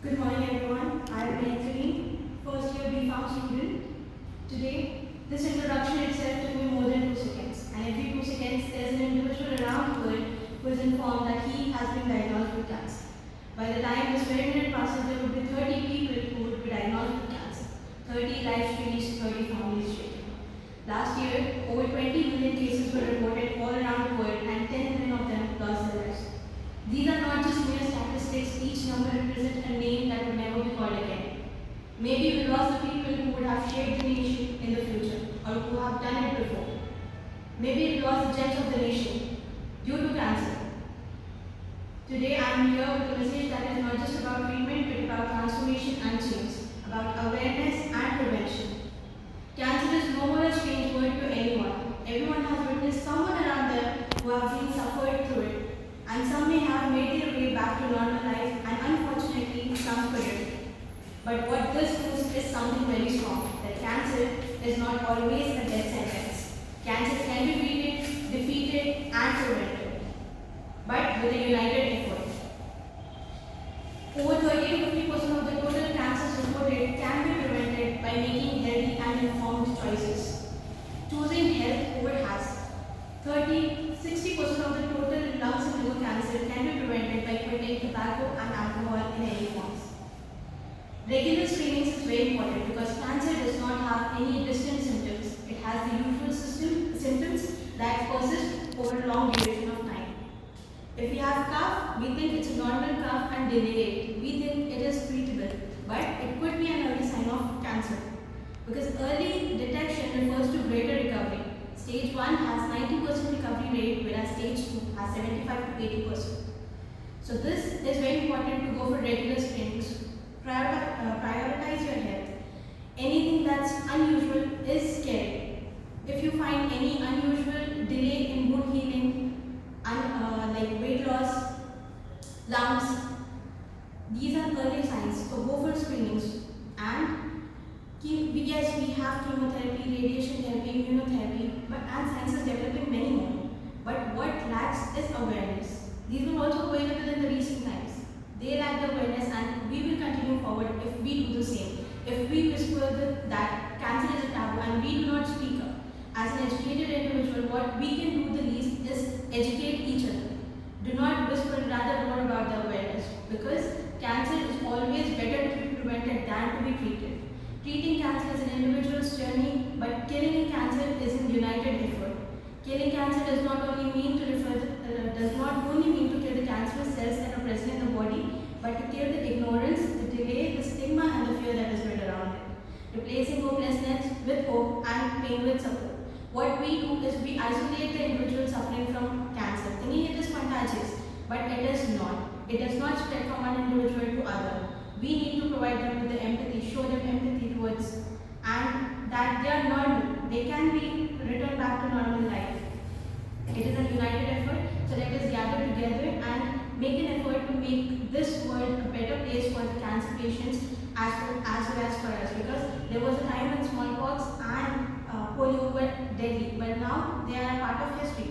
Good morning everyone, I am Anthony, first year B.Pharm student. Today, this introduction itself took me more than 2 seconds, and every 2 seconds there is an individual around the world who is informed that he has been diagnosed with cancer. By the time this very minute passes, there would be 30 people who would be diagnosed with cancer, 30 lives changed, 30 families shaken. Last year, over 20 million cases were reported all around the world and 10 million of them lost their lives. These are not just mere statistics, each number represents a name that would never be called again. Maybe we lost the people who would have shaped the nation in the future, or who have done it before. Maybe we lost the gems of the nation due to cancer. Today I am here with a message that is not just about treatment, but about transformation and change, about awareness and prevention. Cancer is no more a strange word to anyone. Everyone has witnessed someone around them who have been suffered through it, and some may have made their way back to normal life, and unfortunately some couldn't. But what this proves is something very strong, that cancer is not always a death sentence. Cancer can be treated, defeated and prevented, but with a united effort. Over 30 to 50% of the total cancers reported can be prevented by making healthy and informed choices. Choosing health over has. 60% of the total lungs and liver cancer can be prevented by quitting tobacco and alcohol in any forms. Regular screenings is very important because cancer does not have any distant symptoms. It has the usual symptoms that persist over a long duration of time. If we have cough, we think it's a normal cough and delay it. We think it is treatable, but it could be an early sign of cancer. Because early detection refers to greater recovery. Stage 1 has 90% recovery rate, whereas stage 2 has 75 to 80%. So this is very important to go for regular screenings. Prioritize your health. Anything that's unusual is scary. If you find any unusual delay in wound healing, like weight loss, lumps, these are early signs. So go for screenings. And yes, we have chemotherapy, radiation therapy, immunotherapy, and science is developing many more. But what lacks is awareness. These were also available in the recent times. They lack the awareness, and we will continue forward if we do the same. If we whisper that cancer is a taboo and we do not speak up. As an educated individual, what we can do the least is educate each other. Do not whisper, rather more about the awareness, because cancer is always better to be prevented than to be treated. Treating cancer is an individual's journey, but killing cancer is a united effort. Killing cancer does not only mean to kill the cancerous cells that are present in the body, but to kill the ignorance, the delay, the stigma, and the fear that is built around it. Replacing hopelessness with hope and pain with support. What we do is we isolate the individual suffering from cancer, thinking it is contagious, but it is not. It does not spread from one individual to other. We need to provide them with the empathy, show them empathy towards, and that they are normal. They can be returned back to normal life. It is a united effort, so let us gather together and make an effort to make this world a better place for the cancer patients as well as for us. Because there was a time when smallpox and polio were deadly, but now they are a part of history.